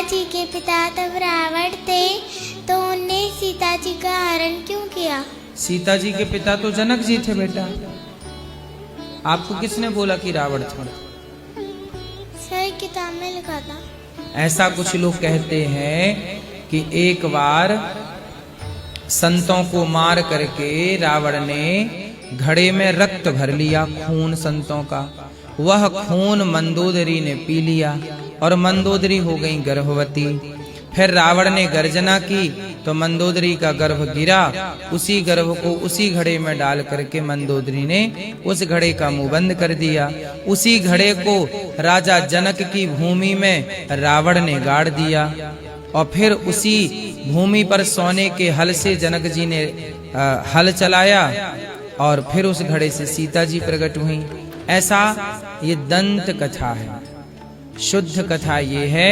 जी के पिता तब रावण थे, तो उनने सीता जी का हरण क्यों किया? सीता जी के पिता तो जनक जी थे बेटा। आपको किसने बोला कि रावण था? सर किताब में लिखा था। ऐसा कुछ लोग कहते हैं कि एक बार संतों को मार करके रावण ने घड़े में रक्त भर लिया, खून संतों का। वह खून मंदोदरी ने पी लिया और मंदोदरी हो गई गर्भवती। फिर रावण ने गर्जना की तो मंदोदरी का गर्भ गिरा। उसी गर्भ को उसी घड़े में डाल करके मंदोदरी ने उस घड़े का मुंह बंद कर दिया। उसी घड़े को राजा जनक की भूमि में रावण ने गाड़ दिया और फिर उसी भूमि पर सोने के हल से जनक जी ने हल चलाया और फिर उस घड़े से सीता जी प्रकट हुई। ऐसा ये दंत कथा है। शुद्ध कथा ये है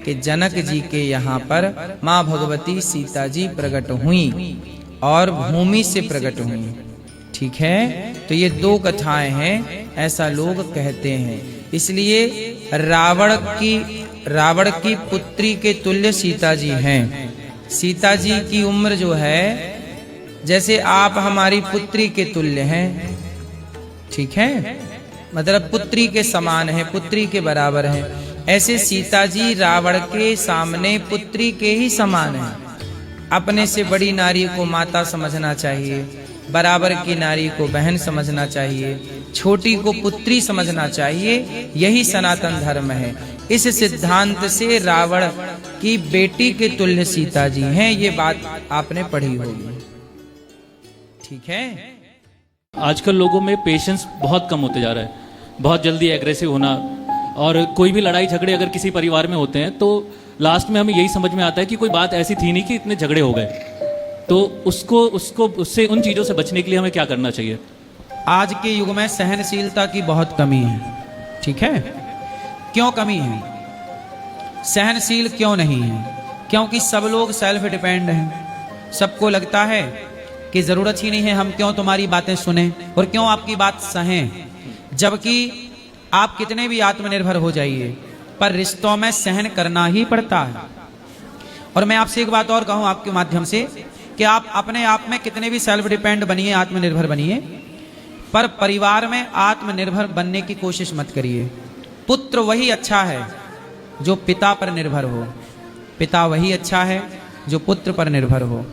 कि जनक जी के यहाँ पर माँ भगवती सीता जी प्रकट हुई और भूमि से प्रकट हुई। ठीक है, तो ये दो कथाएं हैं, ऐसा लोग कहते हैं। इसलिए रावण की पुत्री के तुल्य सीता जी हैं। सीता जी की उम्र जो है जैसे आप हमारी पुत्री के तुल्य हैं। ठीक है, मतलब पुत्री के समान है, पुत्री के बराबर है। ऐसे सीता जी रावण के सामने पुत्री के ही समान है। अपने से बड़ी नारी को माता समझना चाहिए, बराबर की नारी को बहन समझना चाहिए, छोटी को पुत्री समझना चाहिए। यही सनातन धर्म है। इस सिद्धांत से रावण की बेटी के तुल्य सीता जी हैं। ये बात आपने पढ़ी होगी। ठीक है, आजकल लोगों में पेशेंस बहुत कम होते जा रहा है, बहुत जल्दी एग्रेसिव होना। और कोई भी लड़ाई झगड़े अगर किसी परिवार में होते हैं तो लास्ट में हमें यही समझ में आता है कि कोई बात ऐसी थी नहीं कि इतने झगड़े हो गए। तो उससे उन चीज़ों से बचने के लिए हमें क्या करना चाहिए? आज के युग में सहनशीलता की बहुत कमी है। ठीक है, क्यों कमी है? सहनशील क्यों नहीं है? क्योंकि सब लोग सेल्फ डिपेंड हैं। सबको लगता है कि जरूरत ही नहीं है हम क्यों तुम्हारी बातें सुने और क्यों आपकी बात सहें। जबकि आप कितने भी आत्मनिर्भर हो जाइए, पर रिश्तों में सहन करना ही पड़ता है। और मैं आपसे एक बात और कहूं आपके माध्यम से कि आप अपने आप में कितने भी सेल्फ डिपेंड बनिए, आत्मनिर्भर बनिए, पर परिवार में आत्मनिर्भर बनने की कोशिश मत करिए। पुत्र वही अच्छा है जो पिता पर निर्भर हो, पिता वही अच्छा है जो पुत्र पर निर्भर हो,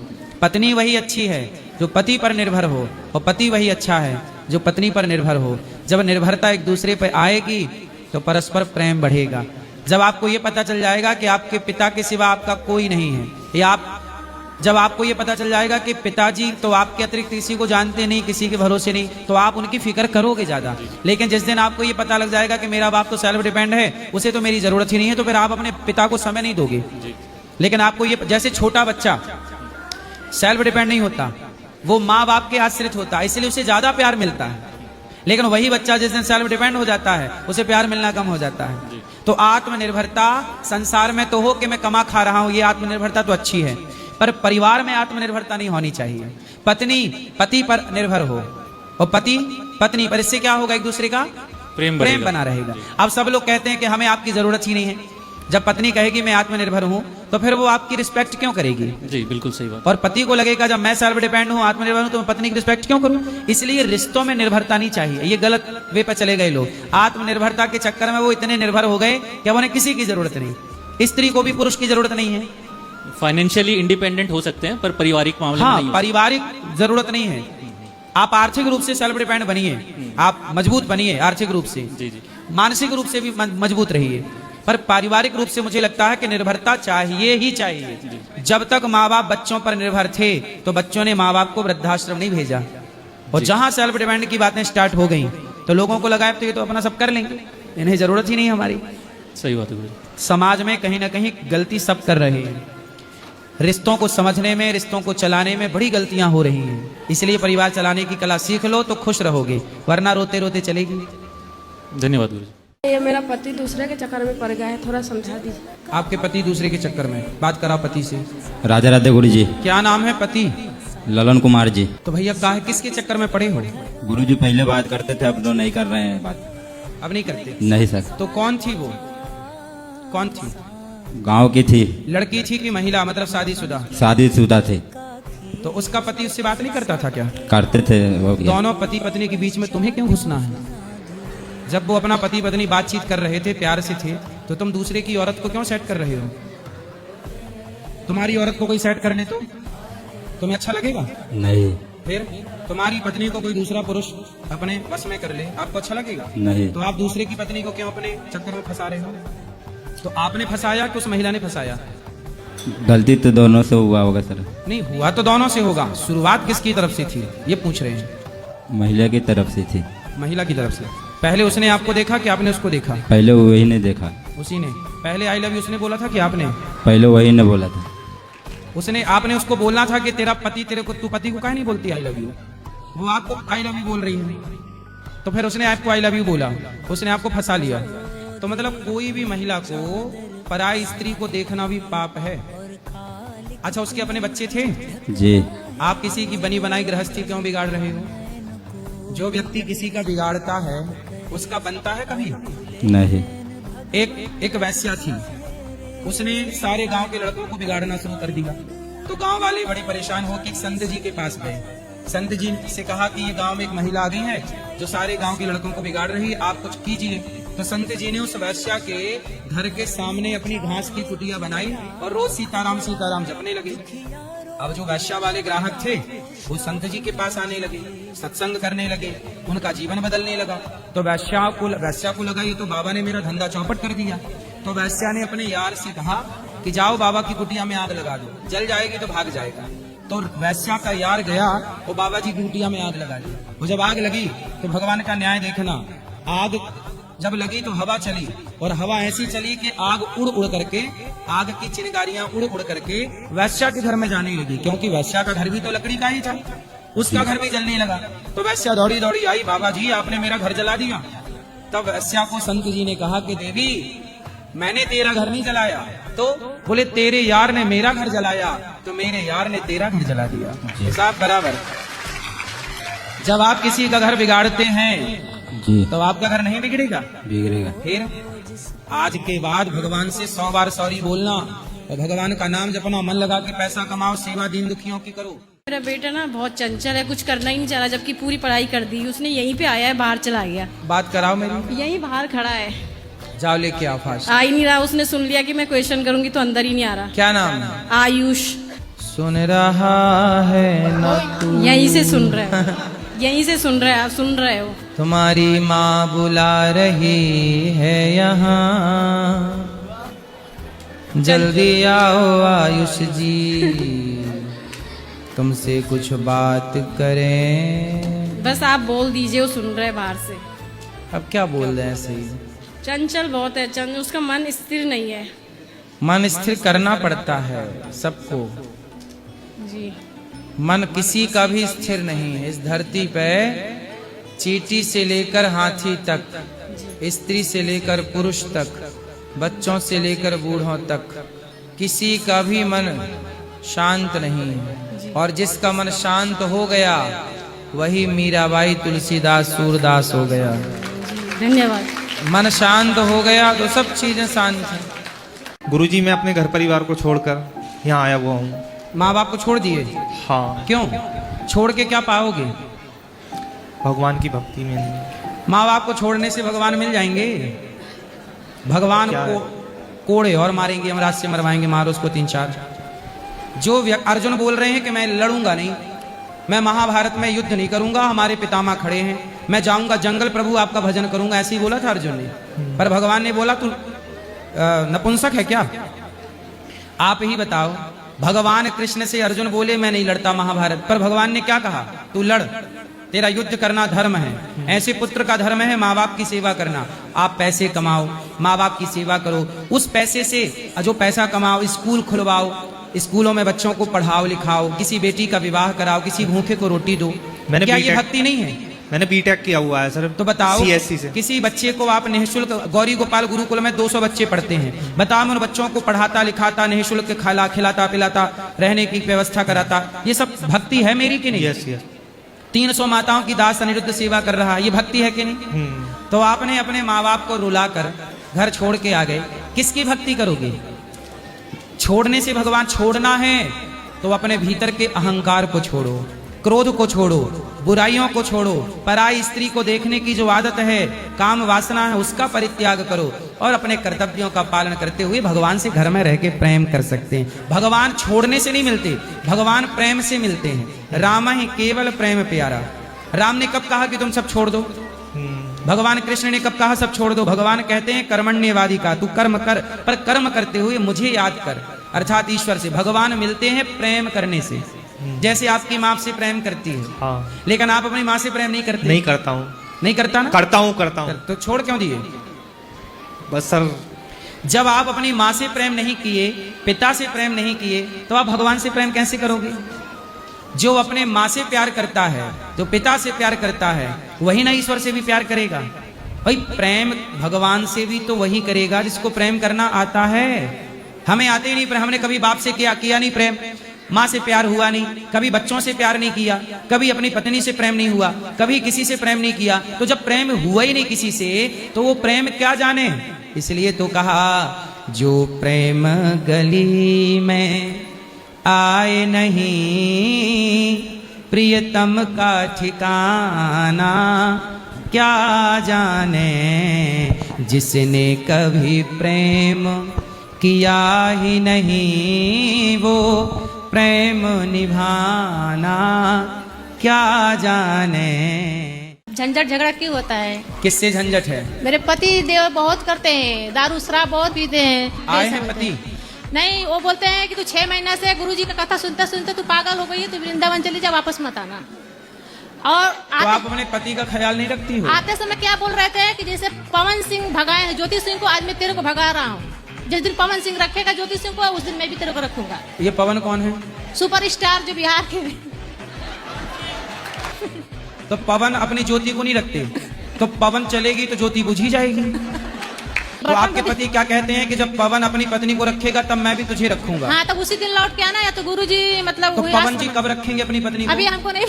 पत्नी वही अच्छी है जो पति पर निर्भर हो, और पति वही अच्छा है जो पत्नी पर निर्भर हो। जब निर्भरता एक दूसरे पर आएगी तो परस्पर प्रेम बढ़ेगा। जब आपको ये पता चल जाएगा कि आपके पिता के सिवा आपका कोई नहीं है, या जब आपको ये पता चल जाएगा कि पिताजी तो आपके अतिरिक्त किसी को जानते नहीं, किसी के भरोसे नहीं, तो आप उनकी फिक्र करोगे ज्यादा। लेकिन जिस दिन आपको ये पता लग जाएगा कि मेरा बाप तो सेल्फ डिपेंड है, उसे तो मेरी जरूरत ही नहीं है, तो फिर आप अपने पिता को समय नहीं दोगे। लेकिन आपको ये, जैसे छोटा बच्चा सेल्फ डिपेंड नहीं होता, वो माँ बाप के आश्रित होता है, इसलिए उसे ज्यादा प्यार मिलता है। लेकिन वही बच्चा जिस दिन सेल्फ डिपेंड हो जाता है, उसे प्यार मिलना कम हो जाता है। तो आत्मनिर्भरता संसार में तो हो कि मैं कमा खा रहा हूं, ये आत्मनिर्भरता तो अच्छी है, पर परिवार में आत्मनिर्भरता नहीं होनी चाहिए। पत्नी पति पर निर्भर हो और पति पत्नी पर, इससे क्या होगा? एक दूसरे का प्रेम बना रहेगा। अब सब लोग कहते हैं कि हमें आपकी जरूरत ही नहीं है। जब पत्नी कहेगी मैं आत्मनिर्भर हूं, तो फिर वो आपकी रिस्पेक्ट क्यों करेगी? जी बिल्कुल सही बात। और पति को लगेगा जब मैं सेल्फ डिपेंड हूं, आत्मनिर्भर हूं, तो मैं पत्नी की रिस्पेक्ट क्यों करूं? इसलिए रिश्तों में निर्भरता नहीं चाहिए। ये गलत वे पर चले गए लोग। आत्मनिर्भरता के चक्कर में वो इतने निर्भर हो गए कि अब उन्हें किसी की जरूरत नहीं। स्त्री को भी पुरुष की जरूरत नहीं है। फाइनेंशियली इंडिपेंडेंट हो सकते हैं पर पारिवारिक मामले में नहीं। पारिवारिक जरूरत नहीं है। आप आर्थिक रूप से सेल्फ डिपेंड बनिए, आप मजबूत बनिए आर्थिक रूप से, मानसिक रूप से भी मजबूत रहिए, पर पारिवारिक रूप से मुझे लगता है कि निर्भरता चाहिए ही चाहिए। जब तक माँ बाप बच्चों पर निर्भर थे तो बच्चों ने माँ बाप को वृद्धाश्रम नहीं भेजा, और जहां सेल्फ डिपेंड की बातें स्टार्ट हो गई तो लोगों को लगा तो ये तो अपना सब कर लेंगे, इन्हें जरूरत ही नहीं हमारी। सही बात है। समाज में कहीं ना कहीं गलती सब कर रहे हैं। रिश्तों को समझने में, रिश्तों को चलाने में बड़ी गलतियां हो रही हैं। इसलिए परिवार चलाने की कला सीख लो तो खुश रहोगे, वरना रोते रोते चलेगी। धन्यवाद गुरु जी। ये मेरा पति दूसरे के चक्कर में पड़ गया है, थोड़ा समझा दीजिए। आपके पति दूसरे के चक्कर में? बात करा पति से। राधे राधे गुरु जी। क्या नाम है पति? ललन कुमार जी। तो भैया काहे किसके चक्कर में पड़े हो? गुरु जी पहले बात करते थे, अब तो नहीं कर रहे हैं बात। अब नहीं करते? नहीं सर। तो कौन थी वो? कौन थी? गांव की थी, लड़की थी कि महिला, मतलब शादीशुदा? शादीशुदा थे। तो उसका पति उससे बात नहीं करता था क्या? करते थे, हो गया। दोनों पति पत्नी के बीच में तुम्हें क्यों घुसना है? जब वो अपना पति पत्नी बातचीत कर रहे थे, प्यार से थे, तो तुम दूसरे की औरत को क्यों सेट कर रहे हो? तुम्हारी औरत को कोई सेट कर ले तो तुम्हें अच्छा लगेगा? नहीं। फिर तुम्हारी पत्नी को कोई दूसरा पुरुष अपने बस में कर ले, आपको अच्छा लगेगा? नहीं। तो आप दूसरे की पत्नी को क्यों अपने चक्कर में फंसा रहे हो? तो आपने फंसाया कि उस महिला ने फंसाया? गलती तो दोनों से हुआ होगा सर। नहीं, हुआ तो दोनों से होगा। शुरुआत किसकी तरफ से थी ये पूछ रहे हैं? महिला की तरफ से थी। महिला की तरफ से। पहले उसने आपको देखा कि आपने उसको देखा? पहले वही ने देखा। उसी ने पहले आई लव यू उसने बोला था कि आपने? पहले वही ने बोला था। उसने, आपने उसको बोलना था कि तेरा पति तेरे को, तू पति को काहे नहीं बोलती आई लव यू? वो आपको आई लव यू बोल रही है, तो फिर उसने आपको आई लव यू बोला, उसने आपको फंसा लिया। तो मतलब कोई भी महिला को पराई स्त्री को देखना भी पाप है। अच्छा, उसके अपने बच्चे थे? जी। आप किसी की बनी बनाई गृहस्थी क्यों बिगाड़ रहे हो? जो व्यक्ति किसी का बिगाड़ता है उसका बनता है कभी? नहीं। एक वैश्या थी, उसने सारे गांव के लड़कों को बिगाड़ना शुरू कर दिया। तो गांव वाले बड़े परेशान हो कि संत जी के पास गए। संत जी से कहा कि ये गांव में एक महिला आ गई है जो सारे गांव के लड़कों को बिगाड़ रही है, आप कुछ कीजिए। तो संत जी ने उस वैश्या के घर के सामने अपनी घास की कुटिया बनाई और रोज सीताराम सीताराम जपने लगे। अब जो वैश्या वाले ग्राहक थे वो संत जी के पास आने लगे, सत्संग करने लगे, उनका जीवन बदलने लगा। तो वैश्या को लगा ये तो बाबा ने मेरा धंधा चौपट कर दिया। तो वैश्या ने अपने यार से कहा कि जाओ बाबा की कुटिया में आग लगा दो, जल जाएगी तो भाग जाएगा। तो वैश्या का यार गया वो बाबा जी की कुटिया में आग लगा दी। वो जब आग लगी तो भगवान का न्याय देखना, आग जब लगी तो हवा चली और हवा ऐसी चली कि आग उड़ उड़ करके, आग की चिंगारियां उड़ उड़ करके वैश्या के घर में जाने लगी, क्योंकि वैश्या का घर भी तो लकड़ी का ही था, उसका घर भी जलने लगा। तो वैश्या दौड़ी दौड़ी आई, बाबा जी आपने मेरा घर जला दिया। तब वैश्या को संत जी ने कहा कि देवी मैंने तेरा घर नहीं जलाया। तो बोले तेरे यार ने मेरा घर जलाया, तो मेरे यार ने तेरा घर जला दिया। हिसाब बराबर। जब आप किसी का घर बिगाड़ते हैं जी। तो आपका घर नहीं बिगड़ेगा? बिगड़ेगा। फिर आज के बाद भगवान से 100 बार सॉरी बोलना और भगवान का नाम जपना, मन लगा के पैसा कमाओ, सेवा दीन दुखियों की करो। मेरा बेटा ना बहुत चंचल है, कुछ करना ही नहीं चाह रहा, जबकि पूरी पढ़ाई कर दी उसने। यहीं पे आया है, बाहर चला गया। बात कराओ मेरी। यहीं बाहर खड़ा है, जाओ लेके आओ फास्ट। आ ही नहीं रहा। उसने सुन लिया कि मैं क्वेश्चन करूंगी तो अंदर ही नहीं आ रहा। क्या नाम है? आयुष। सुन रहा है ना तू? यहीं से सुन रहे हो, यहीं से सुन रहे, आप सुन रहे हो। तुम्हारी माँ बुला रही है यहाँ, जल्दी आओ आयुष जी, तुमसे कुछ बात करें। बस आप बोल दीजिए, वो सुन रहे हैं बाहर से। अब क्या बोल रहे हैं? सही चंचल बहुत है, उसका मन स्थिर नहीं है। मन स्थिर करना पड़ता है सबको जी। मन किसी का भी स्थिर नहीं है। इस धरती पे चींटी से लेकर हाथी तक, स्त्री से लेकर पुरुष तक, बच्चों से लेकर बूढ़ों तक, किसी का भी मन शांत नहीं है। और जिसका मन शांत हो गया वही मीराबाई, तुलसीदास, सूरदास हो गया। धन्यवाद। मन शांत हो गया तो सब चीजें शांत हैं। गुरुजी, मैं अपने घर परिवार को छोड़कर यहाँ आया हुआ हूँ। माँ बाप को छोड़ दिए? हाँ। क्यों? छोड़ के क्या पाओगे? भगवान की भक्ति में नहीं। माँ बाप को छोड़ने से भगवान मिल जाएंगे? भगवान को कोड़े और मारेंगे, यमराज से मरवाएंगे, मारो उसको 3-4। जो अर्जुन बोल रहे हैं कि मैं लड़ूंगा नहीं, मैं महाभारत में युद्ध नहीं करूंगा, हमारे पितामह खड़े हैं, मैं जाऊंगा जंगल, प्रभु आपका भजन करूंगा, ऐसे ही बोला था अर्जुन ने। पर भगवान ने बोला तू नपुंसक है क्या? आप ही बताओ। भगवान कृष्ण से अर्जुन बोले मैं नहीं लड़ता महाभारत, पर भगवान ने क्या कहा? तू लड़, तेरा युद्ध करना धर्म है। ऐसे पुत्र का धर्म है माँ बाप की सेवा करना। आप पैसे कमाओ, माँ बाप की सेवा करो, उस पैसे से जो पैसा कमाओ स्कूल खुलवाओ, स्कूलों में बच्चों को पढ़ाओ लिखाओ, किसी बेटी का विवाह कराओ, किसी भूखे को रोटी दो। क्या ये भक्ति नहीं है? मैंने बीटेक किया हुआ है सर। तो बताओ, सीएससी से। किसी बच्चे को आप निःशुल्क, गौरी गोपाल गुरुकुल में 200 बच्चे पढ़ते हैं, बताओ उन बच्चों को पढ़ाता लिखाता, निःशुल्क खिलाता पिलाता, रहने की व्यवस्था कराता, ये सब भक्ति है मेरी कि नहीं? Yes yes. 300 माताओं की दास अनिरुद्ध सेवा कर रहा है, ये भक्ति है कि नहीं? तो आपने अपने माँ बाप को रुला कर घर छोड़ के आ गए, किसकी भक्ति करोगे? छोड़ने से भगवान छोड़ना है तो अपने भीतर के अहंकार को छोड़ो, क्रोध को छोड़ो, बुराइयों को छोड़ो, पराई स्त्री को देखने की जो आदत है, काम वासना है, उसका परित्याग करो और अपने कर्तव्यों का पालन करते हुए भगवान से घर में रह के प्रेम कर सकते हैं। भगवान छोड़ने से नहीं मिलते, भगवान प्रेम से मिलते हैं। राम ही केवल प्रेम प्यारा। राम ने कब कहा कि तुम सब छोड़ दो? भगवान कृष्ण ने कब कहा सब छोड़ दो? भगवान कहते हैं कर्मण्यवादी का, तू कर्म कर, पर कर्म करते हुए मुझे याद कर, अर्थात ईश्वर से। भगवान मिलते हैं प्रेम करने से। जैसे आपकी माँ से प्रेम करती है, हाँ। लेकिन आप अपनी माँ से प्रेम नहीं करते। नहीं करता हूँ। नहीं करता ना? करता हूँ। तो छोड़ क्यों दिए? बस सर, जब आप अपनी माँ से प्रेम नहीं किए, पिता से प्रेम नहीं किए, तो आप भगवान से प्रेम कैसे करोगे? जो अपने माँ से प्यार करता है, जो पिता से प्यार करता है, वही ना ईश्वर से भी प्यार करेगा। भाई प्रेम भगवान से भी तो वही करेगा जिसको प्रेम करना आता है। हमें आते ही नहीं प्रेम, हमने कभी बाप से किया नहीं प्रेम, माँ से प्यार हुआ नहीं, कभी बच्चों से प्यार नहीं किया, कभी अपनी पत्नी से प्रेम नहीं हुआ, कभी किसी से प्रेम नहीं किया। तो जब प्रेम हुआ ही नहीं किसी से, तो वो प्रेम क्या जाने? इसलिए तो कहा जो प्रेम गली में आए नहीं, प्रियतम का ठिकाना क्या जाने। जिसने कभी प्रेम किया ही नहीं, वो प्रेम निभाना क्या जाने। झंझट झगड़ा क्यों होता है? किससे झंझट है? मेरे पति देव बहुत करते हैं, दारू शराब बहुत पीते हैं। आए हैं पति? नहीं, वो बोलते हैं कि तू 6 महीना से गुरुजी का कथा सुनते सुनते तू पागल हो गई है, तू वृंदावन चली जा, वापस मत आना। और तो आप अपने पति का ख्याल नहीं रखती हो? आते समय क्या बोल रहे थे कि जैसे पवन सिंह भगाए हैं ज्योति सिंह को, आज मैं तेरे को भगा रहा हूँ। जिस दिन पवन सिंह रखेगा ज्योति सिंह को, उस दिन मैं भी तेरे को रखूंगा। ये पवन कौन है? सुपरस्टार जो बिहार के। तो पवन अपनी ज्योति को नहीं रखते, तो पवन चलेगी तो ज्योति बुझ ही जाएगी। तो आपके पति क्या कहते हैं कि जब पवन अपनी पत्नी को रखेगा तब मैं भी तुझे रखूंगा? हाँ, तो उसी दिन लौट के आना, या तो गुरुजी मतलब तो पवन जी कब रखेंगे अपनी पत्नी को? अभी हमको नहीं।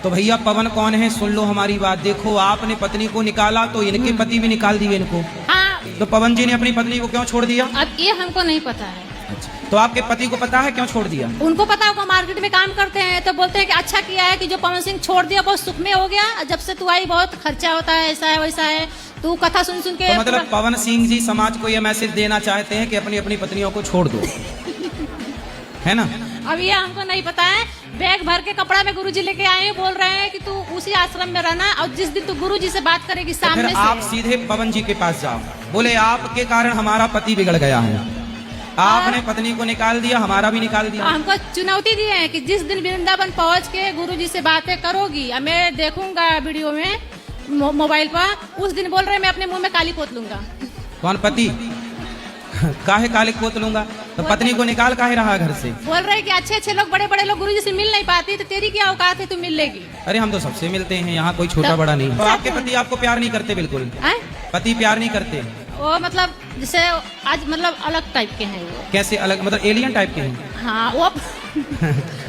तो भैया पवन कौन है सुन लो हमारी बात। देखो आपने पत्नी को निकाला तो इनके पति भी निकाल दिए इनको। हाँ, तो पवन जी ने अपनी पत्नी को क्यों छोड़ दिया? अब ये हमको नहीं पता है। तो आपके पति को पता है क्यों छोड़ दिया? उनको पता होगा, मार्केट में काम करते हैं, तो बोलते हैं कि अच्छा किया है कि जो पवन सिंह छोड़ दिया, बहुत सुख में हो गया। जब से तू आई बहुत खर्चा होता है, ऐसा है वैसा है, तू कथा सुन सुन के। तो मतलब पवन सिंह जी समाज को यह मैसेज देना चाहते हैं कि अपनी अपनी पत्नियों को छोड़ दो, है ना? अब ये हमको नहीं पता है। बैग भर के कपड़ा में गुरुजी लेके आए, बोल रहे हैं कि तू उसी आश्रम में रहना, और जिस दिन तू गुरुजी से बात करेगी तो सामने फिर से, आप सीधे पवन जी के पास जाओ, बोले आपके कारण हमारा पति बिगड़ गया है, आपने पत्नी को निकाल दिया, हमारा भी निकाल दिया। हमको चुनौती दी है कि जिस दिन वृंदावन पहुंच के गुरुजी से बातें करोगी, मैं देखूंगा वीडियो में मोबाइल पर, उस दिन बोल रहे मैं अपने मुंह में काली पोत लूंगा। कौन पति? काहे काले पोत लूंगा? तो पत्नी को निकाल काहे रहा घर से? बोल रहे कि अच्छे अच्छे लोग, बड़े बड़े लोग गुरुजी से मिल नहीं पाती, तो तेरी क्या औकात है, तू मिल लेगी? अरे हम तो सबसे मिलते हैं, यहाँ कोई छोटा बड़ा नहीं। तो आपके पति आपको प्यार नहीं करते? बिल्कुल पति प्यार नहीं करते। वो मतलब जैसे आज मतलब अलग टाइप के हैं वो। कैसे अलग? मतलब एलियन टाइप के हैं? हाँ,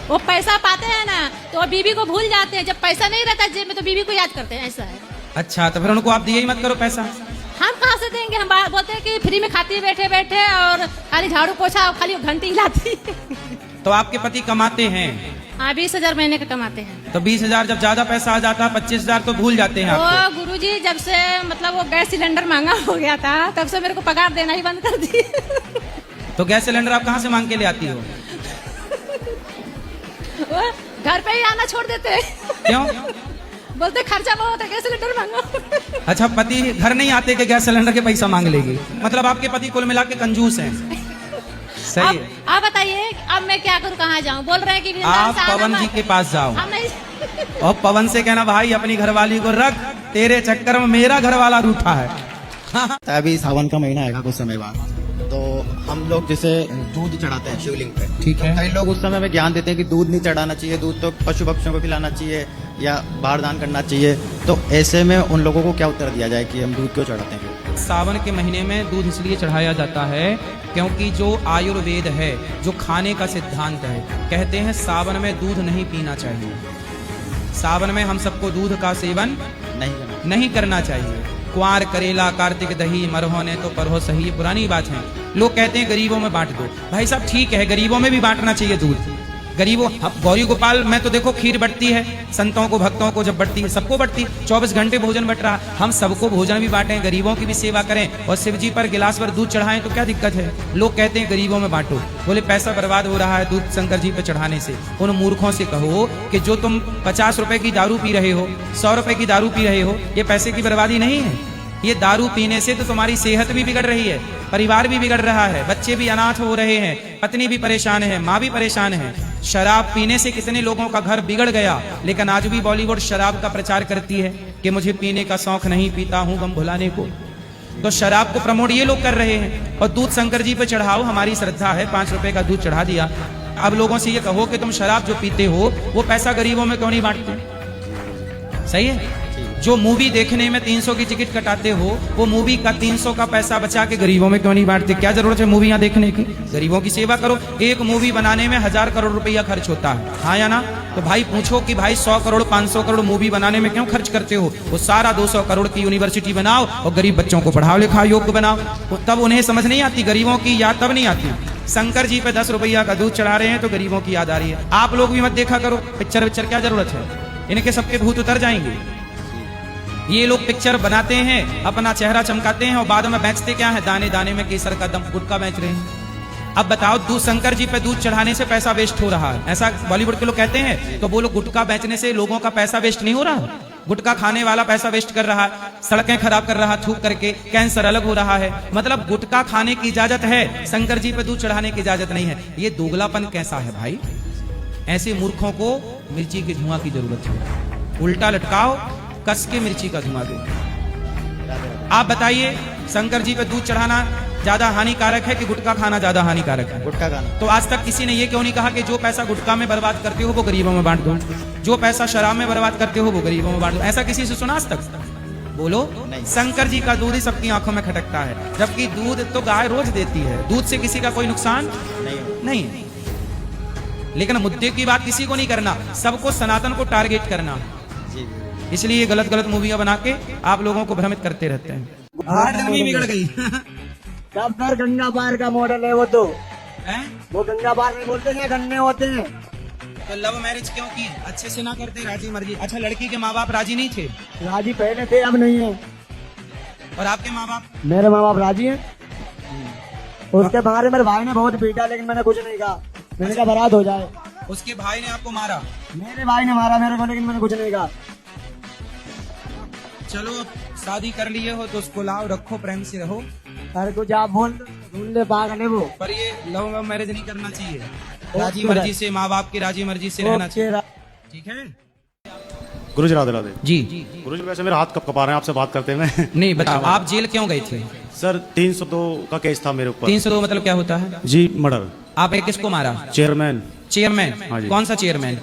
वो पैसा पाते हैं ना, तो वो बीवी को भूल जाते हैं। जब पैसा नहीं रहता जेब में तो बीवी को याद करते हैं, ऐसा है। अच्छा, तो फिर उनको आप दिए ही मत करो पैसा। हम कहाँ से देंगे? हम बोलते हैं कि फ्री में खाती बैठे बैठे, और खाली झाड़ू पोछा, खाली घंटी हिलाती। तो आपके पति कमाते हैं? हाँ, 20,000 महीने का कमाते हैं। तो 20,000 जब ज्यादा पैसा आ जाता है, 25,000 तो भूल जाते हैं वो आपको। गुरुजी जब से मतलब वो गैस सिलेंडर महंगा हो गया था, तब से मेरे को पगार देना ही बंद कर दी। तो गैस सिलेंडर आप कहाँ से मांग के ले आती हो? वो घर पे ही आना छोड़ देते। क्यों? बोलते खर्चा बहुत है, गैस सिलेंडर महंगा। अच्छा, पति घर नहीं आते कि गैस सिलेंडर के पैसा मांग लेगी? मतलब आपके पति कुल मिला के कंजूस हैं। सही है। आप बताइए अब मैं क्या करूँ, कहाँ जाऊँ? बोल रहे हैं कि आप पवन जी के पास जाओ हम नहीं। और पवन से कहना भाई अपनी घरवाली को रख, तेरे चक्कर में मेरा घरवाला रूठा है। अभी सावन का महीना आएगा कुछ समय बाद, तो हम लोग जैसे दूध चढ़ाते हैं शिवलिंग पे। ठीक है। कई लोग उस समय में ज्ञान देते हैं कि दूध नहीं चढ़ाना चाहिए, दूध तो पशु पक्षियों को पिलाना चाहिए या बाहर दान करना चाहिए। तो ऐसे में उन लोगों को क्या उत्तर दिया जाए कि हम दूध क्यों चढ़ाते हैं? सावन के महीने में दूध इसलिए चढ़ाया जाता है क्योंकि जो आयुर्वेद है, जो खाने का सिद्धांत है, कहते हैं सावन में दूध नहीं पीना चाहिए। सावन में हम सबको दूध का सेवन नहीं करना चाहिए। क्वार करेला कार्तिक दही मरहो ने तो परहो सही, ये पुरानी बात है। लोग कहते हैं गरीबों में बांट दो। भाई साहब ठीक है, गरीबों में भी बांटना चाहिए दूध। गरीबों, अब गौरी गोपाल में तो देखो खीर बंटती है, संतों को भक्तों को जब बंटती है, सबको बंटती, 24 घंटे भोजन बंट रहा। हम सबको भोजन भी बांटें, गरीबों की भी सेवा करें और शिव जी पर गिलास भर दूध चढ़ाएं तो क्या दिक्कत है। लोग कहते हैं गरीबों में बांटो, बोले पैसा बर्बाद हो रहा है दूध शंकर जी पे चढ़ाने से। उन मूर्खों से कहो कि जो तुम 50 रुपए की दारू पी रहे हो, 100 रुपए की दारू पी रहे हो, ये पैसे की बर्बादी नहीं है। ये दारू पीने से तो तुम्हारी सेहत भी बिगड़ रही है, परिवार भी बिगड़ रहा है, बच्चे भी अनाथ हो रहे हैं, पत्नी भी परेशान है, माँ भी परेशान है। शराब पीने से कितने लोगों का घर बिगड़ गया, लेकिन आज भी बॉलीवुड शराब का प्रचार करती है कि मुझे पीने का शौक नहीं, पीता हूं गम भुलाने को। तो शराब को प्रमोट ये लोग कर रहे हैं। और दूध शंकर जी पे चढ़ाओ, हमारी श्रद्धा है, 5 रुपए का दूध चढ़ा दिया। अब लोगों से ये कहो कि तुम शराब जो पीते हो वो पैसा गरीबों में क्यों नहीं बांटते। सही है। जो मूवी देखने में 300 की टिकट कटाते हो, वो मूवी का 300 का पैसा बचा के गरीबों में क्यों नहीं बांटते। क्या जरूरत है मूवियां देखने की, गरीबों की सेवा करो। एक मूवी बनाने में 1000 करोड़ रुपया खर्च होता है, हाँ या ना। तो भाई पूछो कि भाई 100 करोड़ 500 करोड़ मूवी बनाने में क्यों खर्च करते हो। वो सारा 200 करोड़ की यूनिवर्सिटी बनाओ और गरीब बच्चों को पढ़ाओ लिखाओ योग्य बनाओ। तब उन्हें समझ नहीं आती, गरीबों की याद तब नहीं आती। शंकर जी पे 10 रुपया का दूध चढ़ा रहे हैं तो गरीबों की याद आ रही है। आप लोग भी मत देखा करो पिक्चर, क्या जरूरत है, इनके सबके भूत उतर जाएंगे। ये लोग पिक्चर बनाते हैं, अपना चेहरा चमकाते हैं और बाद में बेचते क्या है, दाने दाने में केसर का दम, गुटखा बेच रहे हैं। अब बताओ, दूध शंकर जी पे दूध चढ़ाने से पैसा वेस्ट हो रहा है, ऐसा बॉलीवुड के लोग कहते हैं। तो बोलो गुटखा बेचने से लोगों का पैसा वेस्ट नहीं हो रहा। गुटखा खाने वाला पैसा वेस्ट कर रहा है, सड़कें खराब कर रहा है थूक करके, कैंसर अलग हो रहा है। मतलब गुटखा खाने की इजाजत है, शंकर जी पे दूध चढ़ाने की इजाजत नहीं है। ये दोगलापन कैसा है भाई। ऐसे मूर्खों को मिर्ची के धुआं की जरूरत है। उल्टा लटकाओ, कस के मिर्ची का धुआं दो। आप बताइए, शंकर जी पे दूध चढ़ाना ज्यादा हानिकारक है कि गुटखा खाना ज्यादा हानिकारक है। गुटखा खाना। तो आज तक किसी ने ये क्यों नहीं कहा कि जो पैसा गुटखा में बर्बाद करते हो वो गरीबों में बांट दो, जो पैसा शराब में बर्बाद करते हो वो गरीबों में बांट दो। ऐसा किसी से सुना आज तक? बोलो। शंकर जी का दूध ही सबकी आंखों में खटकता है, जबकि दूध तो गाय रोज देती है, दूध से किसी का कोई नुकसान नहीं। लेकिन मुद्दे की बात किसी को नहीं करना, सबको सनातन को टारगेट करना। इसलिए गलत गलत मूवियां बना के आप लोगों को भ्रमित करते रहते हैं। बिगड़ गई। गंगा पार का मॉडल है वो तो है? वो गंगा पार में बोलते हैं गन्ने होते हैं। तो लव मैरिज क्यों की? अच्छे से ना करते, राजी मर्जी। अच्छा, लड़की के माँ बाप राजी नहीं थे? राजी पहले थे, अब नहीं है। और आपके माँ बाप? मेरे माँ बाप राजी हैं। उसके बारे मेरे भाई ने बहुत पीटा, लेकिन मैंने कुछ नहीं कहा। मैंने कहा बारात हो जाए। उसके भाई ने आपको मारा? मेरे भाई ने मारा मेरे को, लेकिन मैंने कुछ नहीं कहा। चलो, शादी कर लिए हो तो उसको लाओ, रखो, प्रेम से रहो। अरे कुछ आप बोल ढूंढ ले, पागल है वो। पर ये लव मैरिज नहीं करना चाहिए, राजी मर्जी से, माँ बाप की राजी मर्जी से रहना चाहिए। ठीक है गुरुजी, राधे राधे जी। गुरुजी, वैसे मेरे हाथ कब कपा रहे हैं आपसे बात करते में। नहीं बताओ, आप जेल क्यों गए थे? सर 302 का केस था मेरे ऊपर। 302 मतलब क्या होता है जी? मर्डर। आपने किसको मारा? चेयरमैन। चेयरमैन? हाँ जी। कौन सा चेयरमैन?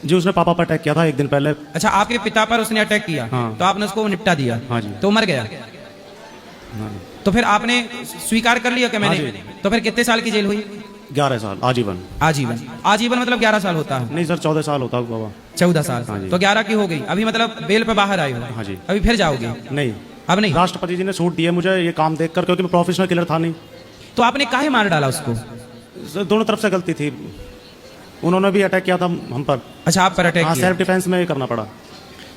जी, उसने पापा पर अटैक किया था 1 दिन पहले। अच्छा, आपके पिता पर उसने अटैक किया? हाँ। तो आपने उसको निपटा दिया? हाँ जी। तो मर गया? हाँ। तो फिर आपने स्वीकार कर लिया कि मैंने? हाँ जी। तो फिर कितने साल की जेल हुई? 11 साल आजीवन। आजीवन? आजीवन मतलब 11 साल होता है? नहीं सर, 14 साल होता है बाबा। 14 साल? हाँ जी। तो 11 की हो गई, अभी मतलब बेल पे बाहर आए हो? हाँ जी। अभी फिर जाओगे? नहीं, अब नहीं? राष्ट्रपति जी ने छूट दी है मुझे ये काम देखकर, क्योंकि मैं प्रोफेशनल किलर था नहीं। तो आपने काहे मार डाला उसको? सर दोनों तरफ से गलती थी, उन्होंने भी अटैक किया था हम पर। अच्छा, आप पर अटैक हाँ, किया? सेल्फ डिफेंस में करना पड़ा।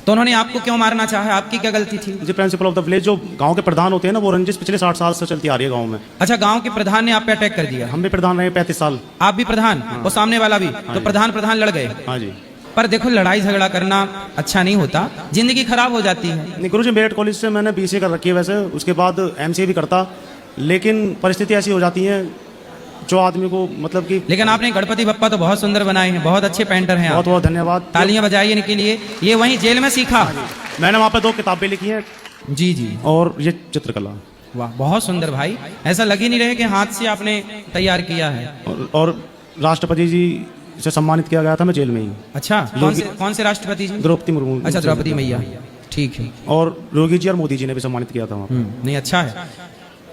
तो उन्होंने आपको क्यों मारना चाहा? आपकी क्या गलती थी? जी, प्रिंसिपल ऑफ द विलेज जो गांव के प्रधान होते हैं ना, वो रंजिश पिछले 60 साल से चलती आ रही है गांव में। अच्छा, गांव के प्रधान ने आप पे अटैक कर दिया? हम भी प्रधान रहे 35 साल। आप भी प्रधान? और सामने वाला भी? तो प्रधान लड़ गए? हाँ जी। पर देखो, लड़ाई झगड़ा करना अच्छा नहीं होता, जिंदगी खराब हो जाती है। नहीं गुरुजी, मेरठ कॉलेज से मैंने BCA कर रखी है वैसे, उसके बाद MCA भी करता, लेकिन परिस्थिति ऐसी हो जाती है जो आदमी को मतलब कि। लेकिन आपने गणपति बप्पा तो बहुत सुंदर बनाए हैं, बहुत अच्छे पेंटर हैं आप। बहुत बहुत धन्यवाद, तालियां बजाइए इनके लिए। ये वहीं जेल में सीखा? मैंने वहाँ पे 2 किताबें लिखी हैं। जी जी। और ये चित्रकला। वाह, बहुत सुंदर भाई, ऐसा लग ही नहीं रहे कि हाथ से आपने तैयार किया है। और राष्ट्रपति जी से सम्मानित किया गया था मैं जेल में ही। अच्छा, कौन से राष्ट्रपति जी? द्रौपदी मुर्मू। अच्छा, द्रौपदी मैया, ठीक है। और योगी जी और मोदी जी ने भी सम्मानित किया था वहाँ पे। नहीं, अच्छा है।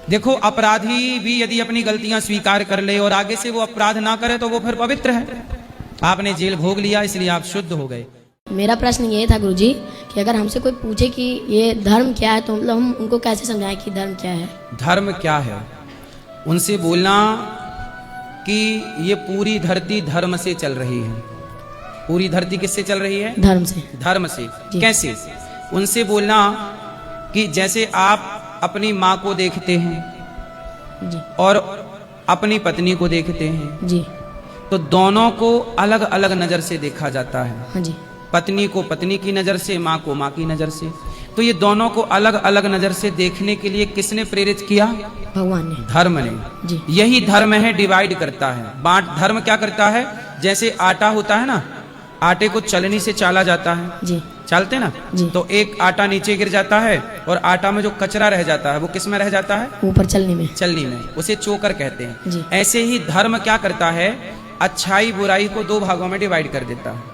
देखो, अपराधी भी यदि अपनी गलतियां स्वीकार कर ले और आगे से वो अपराध ना करे तो वो फिर पवित्र है। आपने जेल भोग लिया, इसलिए आप शुद्ध हो गए। मेरा प्रश्न ये था गुरुजी कि अगर हमसे कोई पूछे कि ये धर्म क्या है तो मतलब हम उनको कैसे समझाएं कि धर्म क्या है। धर्म क्या है, उनसे बोलना कि ये पूरी धरती धर्म से चल रही है। पूरी धरती किससे चल रही है? धर्म से। धर्म से। जी। कैसे? उनसे बोलना कि जैसे आप अपनी माँ को देखते हैं जी और अपनी पत्नी को देखते हैं, जी तो दोनों को अलग अलग नजर से देखा जाता है। हाँ जी पत्नी को पत्नी की नजर से, माँ को माँ की नजर से। तो ये दोनों को अलग अलग नजर से देखने के लिए किसने प्रेरित किया? भगवान ने। धर्म ने। जी। यही धर्म है, डिवाइड करता है, बांट। धर्म क्या करता है? जैसे आटा होता है ना, आटे को चलनी से चाला जाता है, जी चालते ना, जी। तो एक आटा नीचे गिर जाता है और आटा में जो कचरा रह जाता है वो किस में रह जाता है? ऊपर चलने में। चलनी में। उसे चोकर कहते हैं। जी। ऐसे ही धर्म क्या करता है? अच्छाई बुराई को दो भागों में डिवाइड कर देता है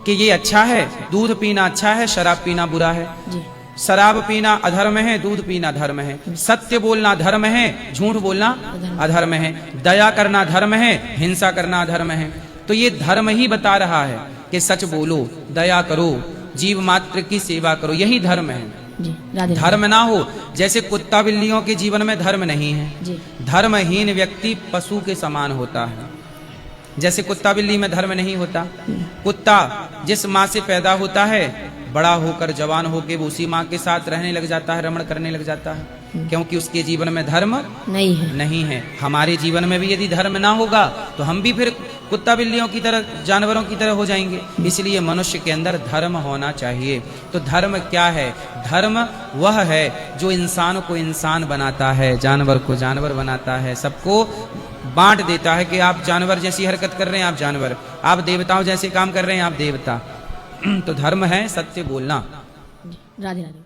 कि ये अच्छा है, दूध पीना अच्छा है, शराब पीना बुरा है। जी शराब पीना अधर्म है, दूध पीना धर्म है। सत्य बोलना धर्म है, झूठ बोलना अधर्म है। दया करना धर्म है, हिंसा करना अधर्म है। तो ये धर्म ही बता रहा है कि सच बोलो, दया करो, जीव मात्र की सेवा करो, यही धर्म है। जी राधे धर्म ना हो, जैसे कुत्ता बिल्लियों के जीवन में धर्म नहीं है। जी धर्महीन व्यक्ति पशु के समान होता है। जैसे कुत्ता बिल्ली में धर्म नहीं होता। कुत्ता जिस माँ से पैदा होता है, बड़ा होकर जवान होकर वो उसी माँ के साथ रहने लग जाता है, रमण करने लग जाता है, क्योंकि उसके जीवन में धर्म नहीं है। नहीं है। हमारे जीवन में भी यदि धर्म ना होगा तो हम भी फिर कुत्ता बिल्लियों की तरह, जानवरों की तरह हो जाएंगे। इसलिए मनुष्य के अंदर धर्म होना चाहिए। तो धर्म क्या है? धर्म वह है जो इंसान को इंसान बनाता है, जानवर को जानवर बनाता है, सबको बांट देता है कि आप जानवर जैसी हरकत कर रहे हैं, आप जानवर, आप देवताओं जैसे काम कर रहे हैं, आप देवता। तो धर्म है सत्य बोलना। राधे राधे।